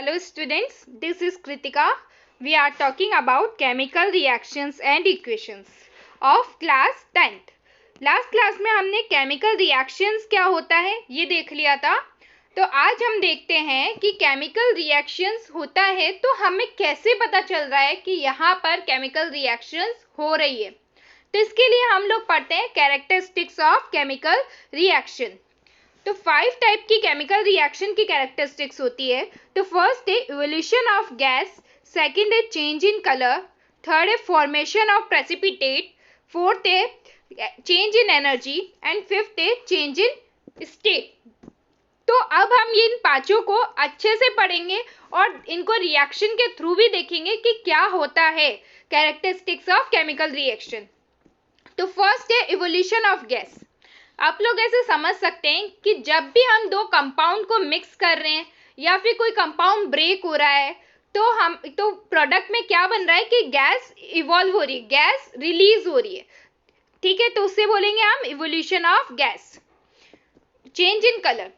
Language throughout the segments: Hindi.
Hello students, this is Kritika. We are talking about chemical reactions and equations of class 10th. Last class में हमने केमिकल रिएक्शंस क्या होता है ये देख लिया था. तो आज हम देखते हैं कि केमिकल रिएक्शंस होता है तो हमें कैसे पता चल रहा है कि यहाँ पर केमिकल रिएक्शंस हो रही है. तो इसके लिए हम लोग पढ़ते हैं कैरेक्टरिस्टिक्स ऑफ केमिकल रिएक्शन. तो 5 टाइप की केमिकल रिएक्शन की कैरेक्टरिस्टिक्स होती है. तो फर्स्ट है इवोल्यूशन ऑफ गैस, सेकंड है चेंज इन कलर, थर्ड है फॉर्मेशन ऑफ प्रेसिपिटेट, फोर्थ है change in energy and fifth है चेंज इन स्टेट. तो अब हम इन पांचों को अच्छे से पढ़ेंगे और इनको रिएक्शन के थ्रू भी देखेंगे कि क्या होता है कैरेक्टरिस्टिक्स ऑफ केमिकल रिएक्शन. तो फर्स्ट है इवोल्यूशन ऑफ गैस. आप लोग ऐसे समझ सकते हैं कि जब भी हम दो कंपाउंड को मिक्स कर रहे हैं या फिर कोई कंपाउंड ब्रेक हो रहा है तो प्रोडक्ट में क्या बन रहा है कि गैस इवॉल्व हो रही है, गैस रिलीज हो रही है. ठीक है, तो उससे बोलेंगे हम evolution of gas. Change in colour,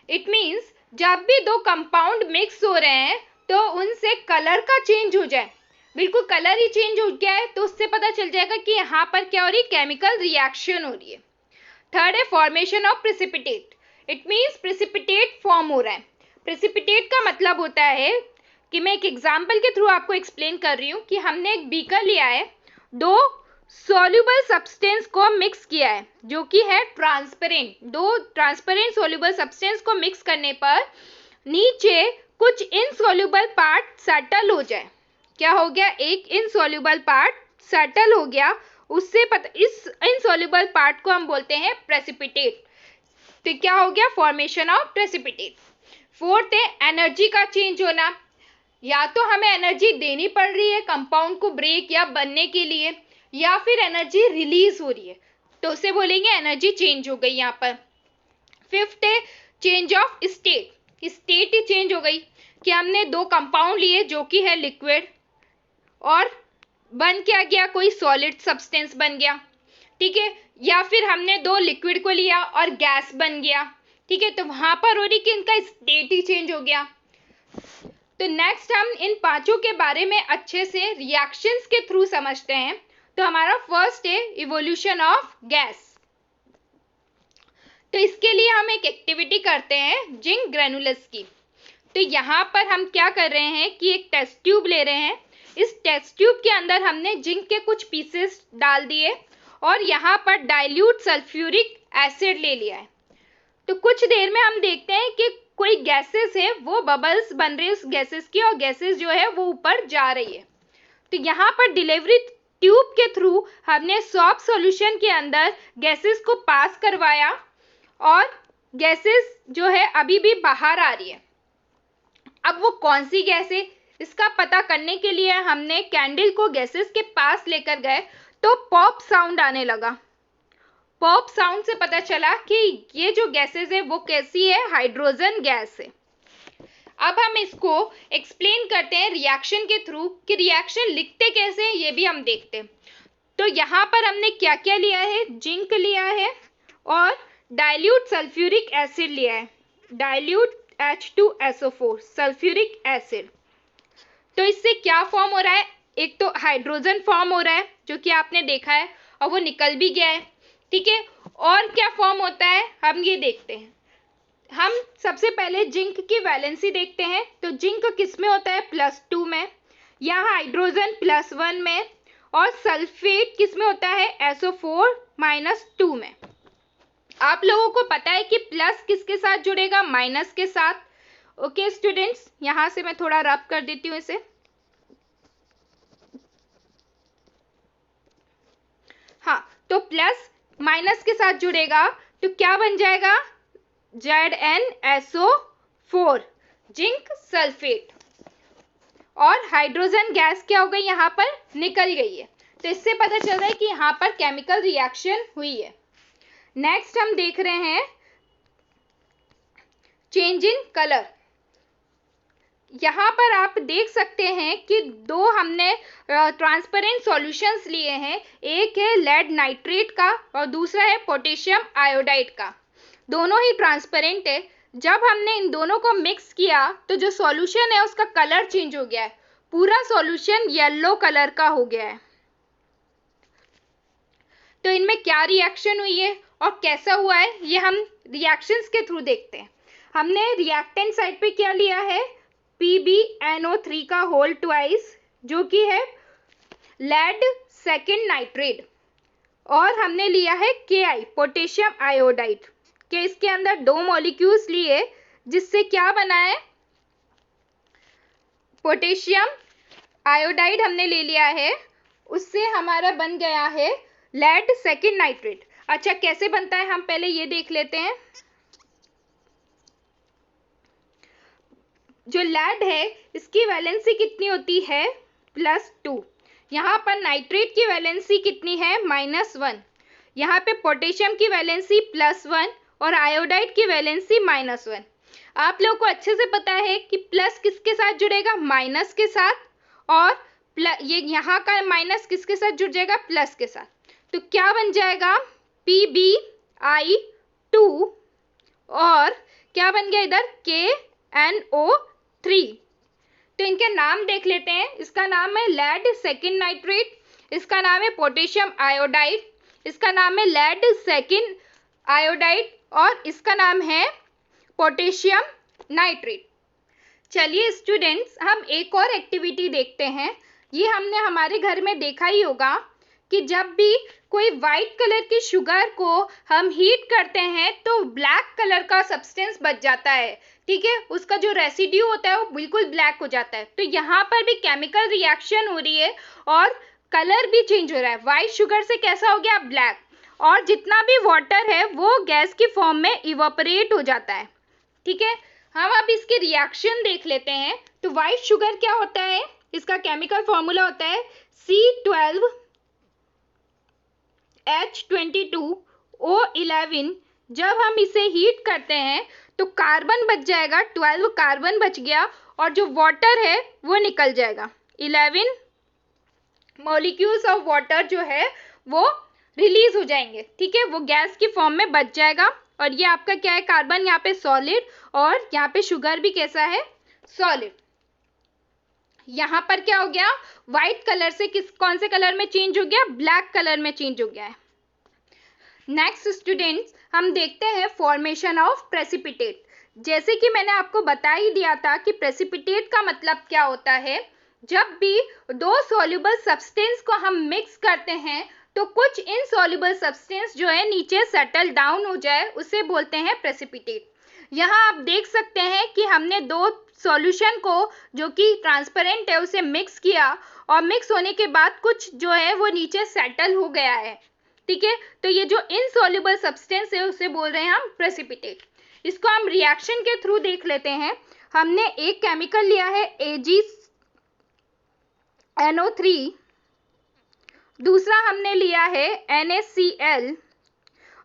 it means जब भी दो कंपाउंड मिक्स हो रहे हैं तो उनसे कलर का चेंज हो जाए, बिल्कुल कलर ही चेंज हो गया है तो उससे पता चल जाएगा कि यहाँ पर क्या हो रही है, केमिकल रिएक्शन हो रही है. थर्ड है formation of precipitate. It means precipitate form हो रहा है. प्रेसिपिटेट का मतलब होता है कि मैं एक एग्जाम्पल के थ्रू आपको एक्सप्लेन कर रही हूँ कि हमने एक बीकर लिया है, दो सॉल्युबल सब्सटेंस को मिक्स किया है जो कि है ट्रांसपेरेंट. दो ट्रांसपेरेंट सॉल्युबल सब्सटेंस को मिक्स करने पर नीचे कुछ इनसॉल्युबल पार्ट सेटल हो जाए. क्या हो गया, एक इनसॉल्युबल पार्ट सेटल हो गया, उससे पता इस इनसॉल्युबल पार्ट को हम बोलते हैं प्रेसिपिटेट. तो क्या हो गया, फॉर्मेशन ऑफ प्रेसिपिटेट. फोर्थ है एनर्जी का चेंज होना. या तो हमें एनर्जी देनी पड़ रही है कंपाउंड को ब्रेक या बनने के लिए या फिर एनर्जी रिलीज हो रही है तो उसे बोलेंगे एनर्जी चेंज हो गई यहाँ पर. फिफ्थ है change of state. State he change हो गई कि हमने दो कंपाउंड लिए जो कि है लिक्विड और बन क्या गया, कोई सॉलिड सब्सटेंस बन गया. ठीक है, या फिर हमने दो लिक्विड को लिया और गैस बन गया. ठीक है, तो वहां पर हो रही कि इनका स्टेट ही चेंज हो गया. तो नेक्स्ट हम इन पांचों के बारे में अच्छे से रिएक्शंस के थ्रू समझते हैं. तो हमारा फर्स्ट है इवोल्यूशन ऑफ गैस. तो इसके लिए हम एक एक्टिविटी करते हैं जिंक ग्रेनुलस की. तो यहाँ पर हम क्या कर रहे हैं कि एक टेस्ट ट्यूब ले रहे हैं. इस टेस्ट ट्यूब के अंदर हमने जिंक के कुछ पीसेस डाल दिए और यहाँ पर डाइल्यूट सल्फ्यूरिक एसिड ले लिया है. तो कुछ देर में हम देखते हैं कि कोई गैसेस है वो बबल्स बन रही है उस गैसेस की और गैसेस जो है वो ऊपर जा रही है. तो यहाँ पर डिलीवरी ट्यूब के थ्रू हमने सॉफ्ट सॉल्यूशन के अंदर गैसेस को पास करवाया और गैसेस जो है अभी भी बाहर आ रही है. अब वो कौन सी गैस है इसका पता करने के लिए हमने कैंडल को गैसेस के पास लेकर गए तो पॉप साउंड आने लगा. पॉप साउंड से पता चला कि ये जो गैसेस है वो कैसी है, हाइड्रोजन गैस है. अब हम इसको एक्सप्लेन करते हैं रिएक्शन के थ्रू कि रिएक्शन लिखते कैसे हैं ये भी हम देखते हैं. तो यहाँ पर हमने क्या क्या लिया है, जिंक लिया है और डाइल्यूट सल्फ्यूरिक एसिड लिया है, डाइल्यूट H2SO4 सल्फ्यूरिक एसिड. तो इससे क्या फॉर्म हो रहा है, एक तो हाइड्रोजन फॉर्म हो रहा है जो कि आपने देखा है और वो निकल भी गया है. ठीक है, और क्या फॉर्म होता है हम ये देखते हैं. हम सबसे पहले जिंक की वैलेंसी देखते हैं. तो जिंक किस में होता है, +2 में, यहाँ हाइड्रोजन +1 में और सल्फेट किस में होता है, SO4-2 में. आप लोगों को पता है कि प्लस किसके साथ जुड़ेगा, माइनस के साथ. ओके स्टूडेंट्स, यहाँ से मैं थोड़ा रब कर देती हूँ इसे. हाँ, तो प्लस माइनस के साथ जुड़ेगा तो क्या बन जाएगा, ZnSO4 जिंक सल्फेट. और हाइड्रोजन गैस क्या हो गई, यहाँ पर निकल गई है. तो इससे पता चल रहा है कि यहाँ पर केमिकल रिएक्शन हुई है. नेक्स्ट हम देख रहे हैं चेंज इन कलर. यहाँ पर आप देख सकते हैं कि दो हमने ट्रांसपेरेंट सॉल्यूशंस लिए हैं. एक है लेड नाइट्रेट का और दूसरा है पोटेशियम आयोडाइड का. दोनों ही ट्रांसपेरेंट है. जब हमने इन दोनों को मिक्स किया तो जो सॉल्यूशन है उसका कलर चेंज हो गया है, पूरा सॉल्यूशन येलो कलर का हो गया है। तो इनमें क्या रिएक्शन हुई है और कैसा हुआ है ये हम रिएक्शंस के थ्रू देखते हैं। हमने रिएक्टेंट साइड पे क्या लिया है, PbNO3 का होल ट्वाइस जो कि है लेड सेकेंड नाइट्रेट, और हमने लिया है Ki पोटेशियम आयोडाइड के इसके अंदर 2 मॉलिक्यूल्स लिए जिससे क्या बना है, पोटेशियम आयोडाइड हमने ले लिया है, उससे हमारा बन गया है लेड सेकेंड नाइट्रेट। अच्छा कैसे बनता है हम पहले ये देख लेते हैं। जो लेड है इसकी वैलेंसी कितनी होती है, +2। यहाँ पर नाइट्रेट की वैलेंसी कितनी है, -1। यहाँ पे पोटेशियम की वैलेंसी +1 और आयोडाइड की वैलेंसी -1। आप लोगों को अच्छे से पता है कि प्लस किसके साथ जुड़ेगा, माइनस के साथ, और ये यहाँ का माइनस किसके साथ जुड़ जाएगा, प्लस के साथ। तो क्या बन जाएगा, PbI2 और क्या बन गया इधर, KNO3। तो इनके नाम देख लेते हैं। इसका नाम है लेड सेकेंड नाइट्रेट, इसका नाम है पोटेशियम आयोडाइड, इसका नाम है लेड सेकेंड आयोडाइड और इसका नाम है पोटेशियम नाइट्रेट। चलिए स्टूडेंट्स हम एक और एक्टिविटी देखते हैं। ये हमने हमारे घर में देखा ही होगा कि जब भी कोई वाइट कलर की शुगर को हम हीट करते हैं तो ब्लैक कलर का सब्सटेंस बच जाता है, ठीक है, उसका जो रेसिड्यू होता है वो बिल्कुल ब्लैक हो जाता है। तो यहाँ पर भी केमिकल रिएक्शन हो रही है और कलर भी चेंज हो रहा है, वाइट शुगर से कैसा हो गया, ब्लैक, और जितना भी वाटर है वो गैस की फॉर्म में इवापोरेट हो जाता है, ठीक है। हम अब इसके रिएक्शन देख लेते हैं। तो वाइट शुगर क्या होता है, इसका केमिकल फॉर्मूला होता है C12H22O11। जब हम इसे हीट करते हैं तो कार्बन बच जाएगा, 12 कार्बन बच गया और जो वाटर है वो निकल जाएगा। 11 मॉलिक्यूल्स ऑफ वाटर जो है वो रिलीज हो जाएंगे, ठीक है, वो गैस की फॉर्म में बच जाएगा। और ये आपका क्या है, कार्बन यहाँ पे सॉलिड और यहाँ पे शुगर भी कैसा है, सॉलिड। यहाँ पर क्या हो गया, व्हाइट कलर से कौन से कलर में चेंज हो गया, ब्लैक कलर में चेंज हो गया है। नेक्स्ट स्टूडेंट्स हम देखते हैं फॉर्मेशन ऑफ प्रेसिपिटेट। जैसे कि मैंने आपको बता ही दिया था कि प्रेसिपिटेट का मतलब क्या होता है, जब भी 2 सॉल्युबल सब्सटेंस को हम मिक्स करते हैं तो कुछ इनसॉल्युबल सब्सटेंस जो है नीचे सेटल डाउन हो जाए उसे बोलते हैं प्रेसिपिटेट। यहाँ आप देख सकते हैं कि हमने 2 सॉल्यूशन को जो कि ट्रांसपेरेंट है उसे मिक्स किया और मिक्स होने के बाद कुछ जो है वो नीचे सेटल हो गया है, ठीक है। तो ये जो इनसॉल्युबल सब्सटेंस है उसे बोल रहे हैं हम प्रेसिपिटेट। इसको हम रिएक्शन के थ्रू देख लेते हैं। हमने एक केमिकल लिया है AgNO3, दूसरा हमने लिया है NaCl।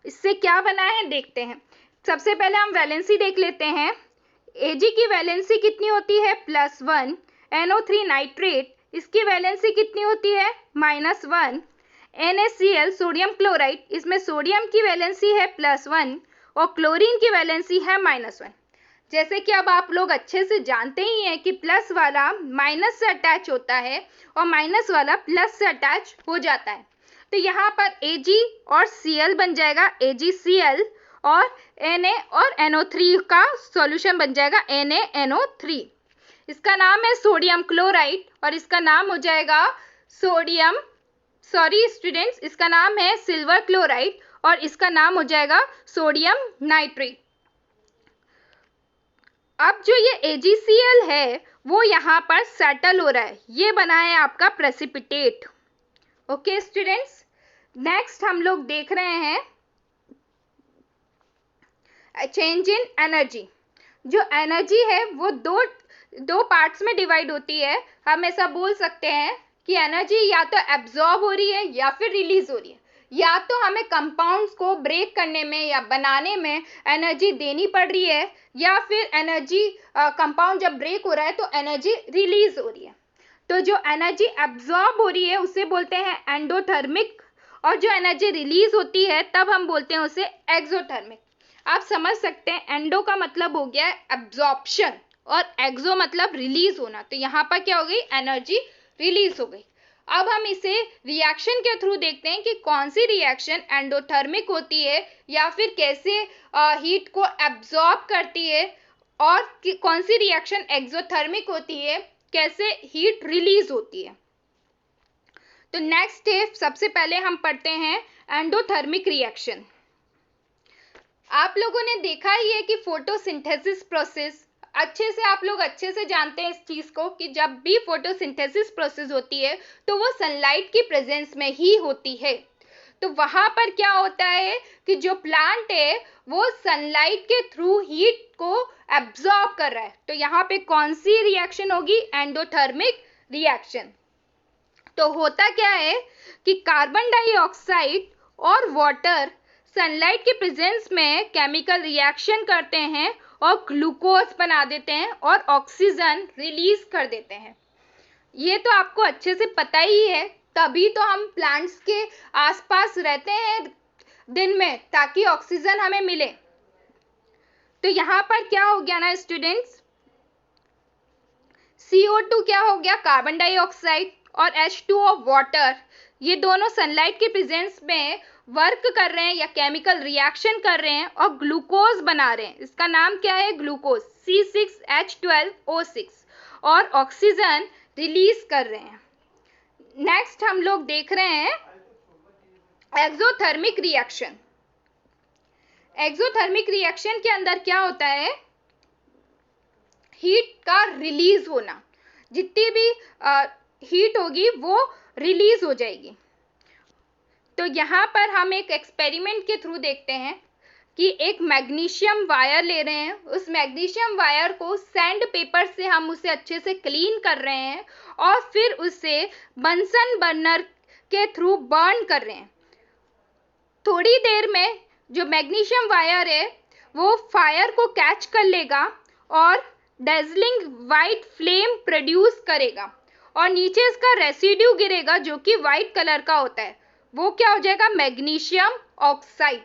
इससे क्या बना है देखते हैं। सबसे पहले हम वैलेंसी देख लेते हैं। Ag की वैलेंसी कितनी होती है, +1। NO3 नाइट्रेट, इसकी वैलेंसी कितनी होती है, -1। NaCl सोडियम क्लोराइड, इसमें सोडियम की वैलेंसी है +1 और क्लोरीन की वैलेंसी है -1। जैसे कि अब आप लोग अच्छे से जानते ही हैं कि प्लस वाला माइनस से अटैच होता है और माइनस वाला प्लस से अटैच हो जाता है। तो यहाँ पर Ag और Cl बन जाएगा AgCl और Na और NO3 का सॉल्यूशन बन जाएगा NaNO3। इसका नाम है सोडियम क्लोराइड और इसका नाम हो जाएगा स्टूडेंट्स, इसका नाम है सिल्वर क्लोराइड और इसका नाम हो जाएगा सोडियम नाइट्रेट। अब जो ये AgCl है वो यहाँ पर सेटल हो रहा है, ये बना है आपका प्रेसिपिटेट। ओके स्टूडेंट्स, नेक्स्ट हम लोग देख रहे हैं चेंज इन एनर्जी। जो एनर्जी है वो दो पार्ट्स में डिवाइड होती है। हम ऐसा बोल सकते हैं कि एनर्जी या तो एब्जॉर्ब हो रही है या फिर रिलीज हो रही है। या तो हमें कंपाउंड्स को ब्रेक करने में या बनाने में एनर्जी देनी पड़ रही है या फिर एनर्जी कंपाउंड जब ब्रेक हो रहा है तो एनर्जी रिलीज हो रही है। तो जो एनर्जी एब्जॉर्ब हो रही है उसे बोलते हैं एंडोथर्मिक और जो एनर्जी रिलीज होती है तब हम बोलते हैं उसे एक्सोथर्मिक। आप समझ सकते हैं एंडो का मतलब हो गया एब्जॉर्प्शन और एक्सो मतलब रिलीज होना। तो यहाँ पर क्या हो गई, एनर्जी रिलीज हो गई। अब हम इसे रिएक्शन के थ्रू देखते हैं कि कौन सी रिएक्शन एंडोथर्मिक होती है या फिर कैसे हीट को एब्जॉर्ब करती है, और कौन सी रिएक्शन एक्सोथर्मिक होती है, कैसे हीट रिलीज होती है। तो नेक्स्ट स्टेप सबसे पहले हम पढ़ते हैं एंडोथर्मिक रिएक्शन। आप लोगों ने देखा ही है कि फोटोसिंथेसिस प्रोसेस आप लोग अच्छे से जानते हैं इस चीज को कि जब भी फोटोसिंथेसिस प्रोसेस होती है तो वो सनलाइट की प्रेजेंस में ही होती है। तो वहां पर क्या होता है कि जो प्लांट है वो सनलाइट के थ्रू हीट को एब्जॉर्ब कर रहा है। तो यहाँ पे कौन सी रिएक्शन होगी, एंडोथर्मिक रिएक्शन। तो होता क्या है कि कार्बन डाइऑक्साइड और वाटर सनलाइट के प्रेजेंस में केमिकल रिएक्शन करते हैं और ग्लूकोज बना देते हैं और ऑक्सीजन रिलीज कर देते हैं। ये तो आपको अच्छे से पता ही है, तभी तो हम प्लांट्स के आसपास रहते हैं दिन में ताकि ऑक्सीजन हमें मिले। तो यहाँ पर क्या हो गया ना स्टूडेंट्स, CO2 क्या हो गया, कार्बन डाइऑक्साइड, और H2O वाटर, ये दोनों सनलाइट के प्रेजेंस में वर्क कर रहे हैं या केमिकल रिएक्शन कर रहे हैं और ग्लूकोज बना रहे हैं। इसका नाम क्या है, ग्लूकोज, C6H12O6, और ऑक्सीजन रिलीज कर रहे हैं। नेक्स्ट हम लोग देख रहे हैं एक्सोथर्मिक रिएक्शन। एक्सोथर्मिक रिएक्शन के अंदर क्या होता है, हीट का रिलीज होना, जितनी भी हीट होगी वो रिलीज हो जाएगी। तो यहाँ पर हम एक एक्सपेरिमेंट के थ्रू देखते हैं कि एक मैग्नीशियम वायर ले रहे हैं, उस मैग्नीशियम वायर को सैंड पेपर से हम उसे अच्छे से क्लीन कर रहे हैं और फिर उसे बंसन बर्नर के थ्रू बर्न कर रहे हैं। थोड़ी देर में जो मैग्नीशियम वायर है वो फायर को कैच कर लेगा और डेजलिंग वाइट फ्लेम प्रोड्यूस करेगा और नीचे इसका रेसिड्यू गिरेगा जो कि वाइट कलर का होता है, वो क्या हो जाएगा, मैग्नीशियम ऑक्साइड।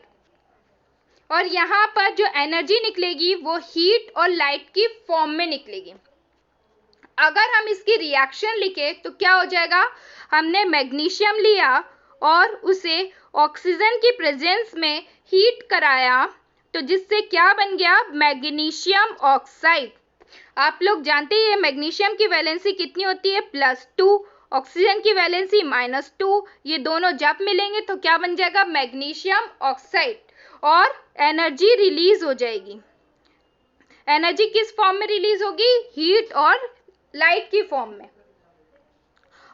और यहाँ पर जो एनर्जी निकलेगी वो हीट और लाइट की फॉर्म में निकलेगी। अगर हम इसकी रिएक्शन लिखे तो क्या हो जाएगा, हमने मैग्नीशियम लिया और उसे ऑक्सीजन की प्रेजेंस में हीट कराया, तो जिससे क्या बन गया, मैग्नीशियम ऑक्साइड। आप लोग जानते ही है मैग्नीशियम की वैलेंसी कितनी होती है, +2, ऑक्सीजन की वैलेंसी -2। ये दोनों जब मिलेंगे तो क्या बन जाएगा, मैग्नीशियम ऑक्साइड, और एनर्जी रिलीज हो जाएगी। एनर्जी किस फॉर्म में रिलीज होगी, हीट और लाइट की फॉर्म में,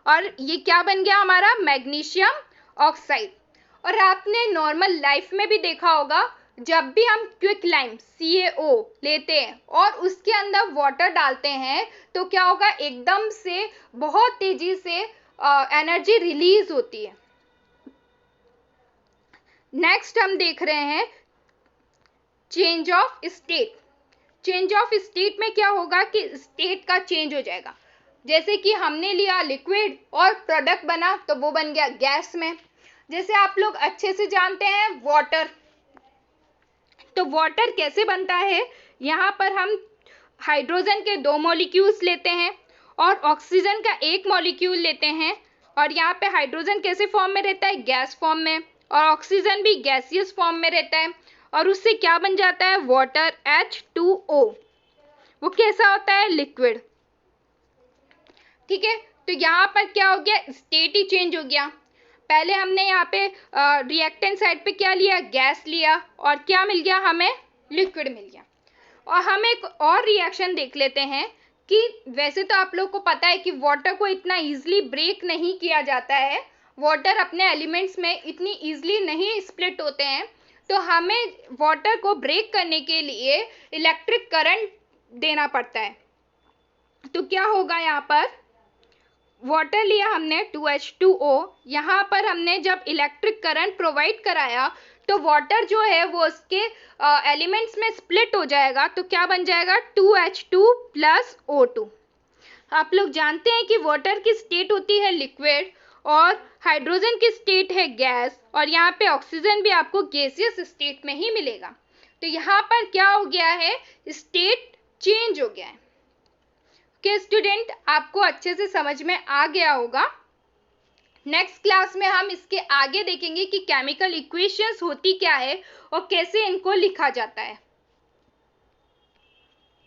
और ये क्या बन गया हमारा, मैग्नीशियम ऑक्साइड। और आपने नॉर्मल लाइफ में भी देखा होगा, जब भी हम क्विक लाइम CaO लेते हैं और उसके अंदर वाटर डालते हैं तो क्या होगा, एकदम से बहुत तेजी से एनर्जी रिलीज होती है। नेक्स्ट हम देख रहे हैं change of state. Change of state में क्या होगा कि स्टेट का चेंज हो जाएगा। जैसे कि हमने लिया लिक्विड और प्रोडक्ट बना तो वो बन गया गैस में। जैसे आप लोग अच्छे से जानते हैं वाटर, तो वाटर कैसे बनता है, यहाँ पर हम हाइड्रोजन के 2 मॉलिक्यूल्स लेते हैं और ऑक्सीजन का 1 मॉलिक्यूल लेते हैं, और यहाँ पे हाइड्रोजन कैसे फॉर्म में रहता है, गैस फॉर्म में, और ऑक्सीजन भी गैसियस फॉर्म में रहता है, और उससे क्या बन जाता है, वाटर, H2O। वो कैसा होता है, लिक्विड। ठीक है, तो यहाँ पर क्या हो गया, स्टेट ही चेंज हो गया। पहले हमने यहाँ पे रिएक्टेंट साइड पे क्या लिया, गैस लिया, और क्या मिल गया हमें, लिक्विड मिल गया। और हम एक और रिएक्शन देख लेते हैं कि वैसे तो आप लोग को पता है कि वाटर को इतना इजीली ब्रेक नहीं किया जाता है, वाटर अपने एलिमेंट्स में इतनी इजीली नहीं स्प्लिट होते हैं, तो हमें वाटर को ब्रेक करने के लिए इलेक्ट्रिक करंट देना पड़ता है। तो क्या होगा, यहाँ पर वाटर लिया हमने 2H2O, यहाँ पर हमने जब इलेक्ट्रिक करंट प्रोवाइड कराया तो वाटर जो है वो उसके एलिमेंट्स में स्प्लिट हो जाएगा, तो क्या बन जाएगा, 2H2 + O2। आप लोग जानते हैं कि वाटर की स्टेट होती है लिक्विड और हाइड्रोजन की स्टेट है गैस, और यहाँ पे ऑक्सीजन भी आपको गैसियस स्टेट में ही मिलेगा। तो यहाँ पर क्या हो गया है, स्टेट चेंज हो गया है। ओके स्टूडेंट, आपको अच्छे से समझ में आ गया होगा। नेक्स्ट क्लास में हम इसके आगे देखेंगे कि केमिकल इक्वेशंस होती क्या है और कैसे इनको लिखा जाता है।